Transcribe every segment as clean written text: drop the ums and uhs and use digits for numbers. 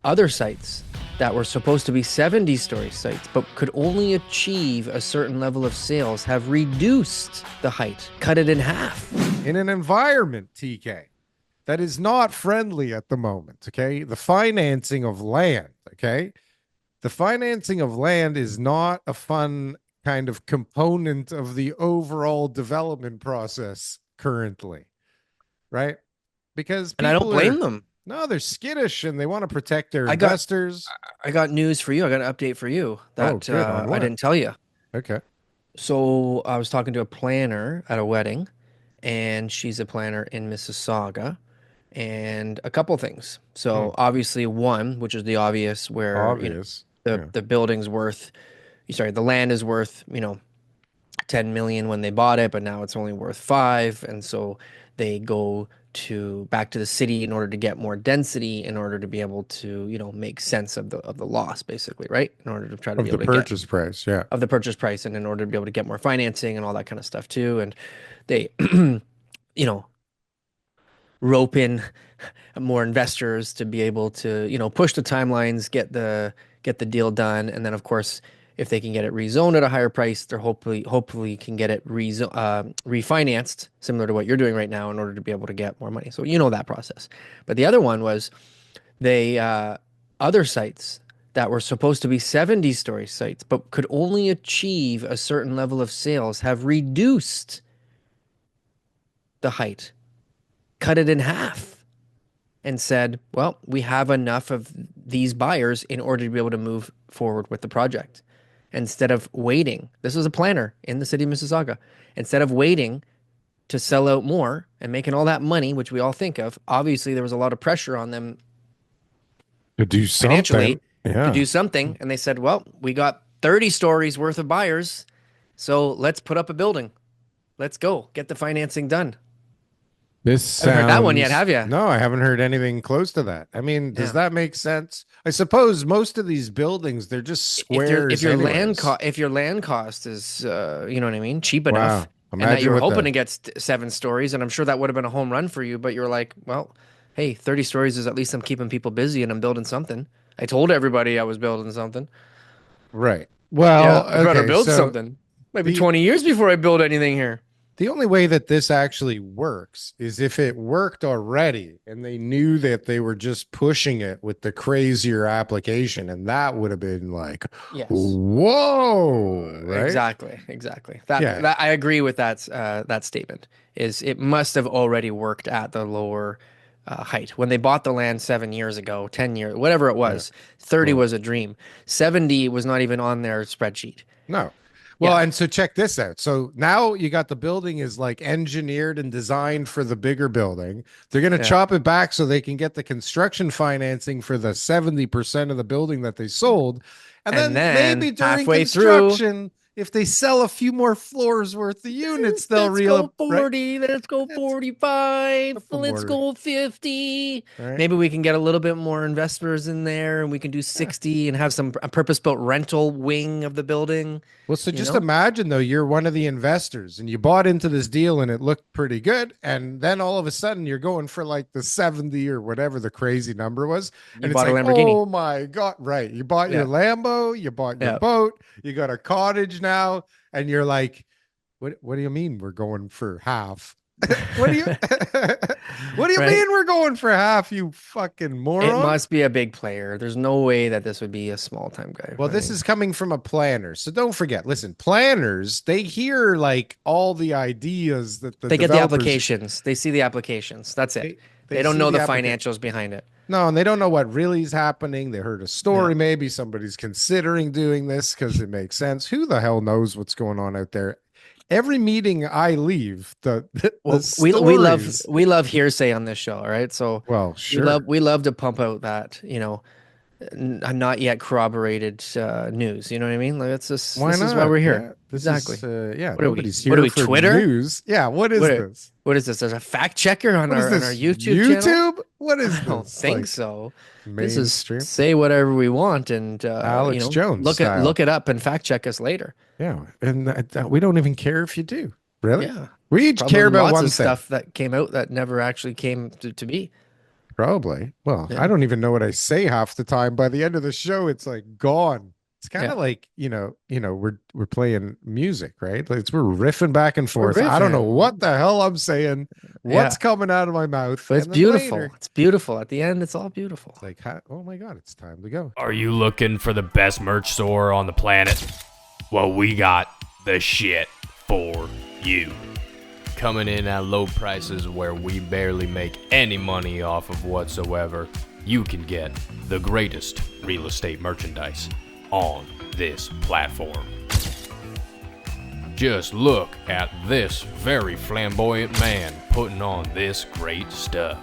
other sites that were supposed to be 70-story sites but could only achieve a certain level of sales have reduced the height, cut it in half. In an environment, TK, that is not friendly at the moment, okay? The financing of land, okay? The financing of land is not a fun kind of component of the overall development process currently, right? Because And I don't people blame are, them. no, they're skittish and they want to protect their I got investors. I got news for you. I got an update for you Oh, that good. On I what? didn't tell you. Okay. So I was talking to a planner at a wedding, and she's a planner in Mississauga, and a couple things. Hmm. So obviously one, which is the obvious, where Obvious. the Yeah. the building's worth, sorry, the land is worth 10 million when they bought it, but now it's only worth 5, and so they go to back to the city in order to get more density in order to be able to make sense of the loss, basically, right, in order to try to Of be the able to get purchase price. Yeah. of the purchase price, and in order to be able to get more financing and all that kind of stuff too. And they you know rope in more investors to be able to push the timelines, get the deal done. And then of course, if they can get it rezoned at a higher price, they're hopefully can get it refinanced similar to what you're doing right now in order to be able to get more money. So that process. But the other one was they other sites that were supposed to be 70-story sites but could only achieve a certain level of sales have reduced the height, cut it in half, and said, well, we have enough of these buyers in order to be able to move forward with the project. Instead of waiting, this was a planner in the city of Mississauga, instead of waiting to sell out more and making all that money, which we all think of, obviously there was a lot of pressure on them To do something. financially to Yeah. do something. And they said, well, we got 30 stories worth of buyers. So let's put up a building. Let's go get the financing done. This Haven't heard that one yet, sounds, have you? no, I haven't heard anything close to that. I mean, does Yeah. that make sense? I suppose most of these buildings, they're just If squares your land anyways. cost if your land cost is you know what I mean, cheap enough, Wow. and that you Imagine were what hoping the, to get 7 stories, and I'm sure that would have been a home run for you, but you're like, well, hey, 30 stories is at least I'm keeping people busy and I'm building something. I told everybody I was building something. right. Yeah, Well, I better okay. build So something. Maybe the 20 years before I build anything here. the only way that this actually works is if it worked already and they knew that they were just pushing it with the crazier application, and that would have been like, Yes. whoa, right? Exactly. That Yeah. that I agree with that statement. Is it must have already worked at the lower height when they bought the land 7 years ago, 10 years, whatever it Yeah. was. 30 Well, was a dream. 70 was not even on their spreadsheet. no. Well, Yeah, and so check this out. So now you got the building is like engineered and designed for the bigger building. They're going to yeah. chop it back so they can get the construction financing for the 70% of the building that they sold. And And then maybe then during halfway through, construction, if they sell a few more floors worth of units, they'll let's reel up, go right? 40, let's go It's a 45, couple let's more, go 50. right? Maybe we can get a little bit more investors in there and we can do Yeah. 60 and have a purpose-built rental wing of the building, Well, so you just know? imagine though, you're one of the investors and you bought into this deal and it looked pretty good. And then all of a sudden you're going for like the 70 or whatever the crazy number was. You And it's bought a like, Lamborghini. oh my God, right. You bought your Yeah. Lambo, you bought your Yeah. boat, you got a cottage now, and you're like, what do you mean we're going for half? What do you what do you Right? mean we're going for half, you fucking It moron? must be a big player. There's no way that this would be a small time guy, Well, this right? is coming from a planner. So don't forget, listen, planners, they hear like all the ideas that the They get the developers applications. They see the applications. That's it. they They don't see know the the applicant. financials behind it. No, and they don't know what really is happening. They heard a Yeah. story, maybe somebody's considering doing this because it makes sense. Who the hell knows what's going on out there? Every meeting I leave, the Well, we love stories. we love hearsay on this show, all right? So Well, we love sure. we love to pump out that, not yet corroborated news. You know what I mean? Like Why this is why not? we're here. Yeah. This is Exactly. yeah, What are we? nobody's What are here we? for Twitter? news. Yeah, what is What this? what is this? There's a fact checker on What is our this? YouTube channel? YouTube? What I is don't this? think Like so. This is mainstream? say whatever we want and Alex Jones look style. it up and fact check us later. Yeah, and we don't even care if you do. Really? Yeah. We each care Probably about lots one of thing. stuff that came out that never actually came to be. Probably. Well, I Yeah. don't even know what I say half the time. By the end of the show, it's like gone. It's kind Yeah. of like, we're playing music, right? Like we're riffing back and We're forth. I don't know what riffing. the hell I'm saying, Yeah. what's coming out of my mouth, But it's and then beautiful. later, It's beautiful. At the end, it's all beautiful. it's like, oh my God, it's time to go. Are you looking for the best merch store on the planet? Well, we got the shit for you. Coming in at low prices where we barely make any money off of whatsoever, you can get the greatest real estate merchandise on this platform. Just look at this very flamboyant man putting on this great stuff.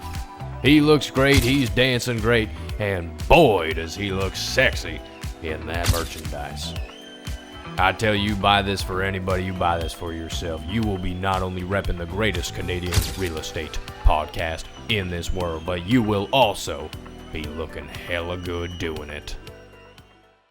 He looks great, he's dancing great, and boy does he look sexy in that merchandise. I tell you, buy this for anybody, you buy this for yourself. You will be not only repping the greatest Canadian real estate podcast in this world, but you will also be looking hella good doing it.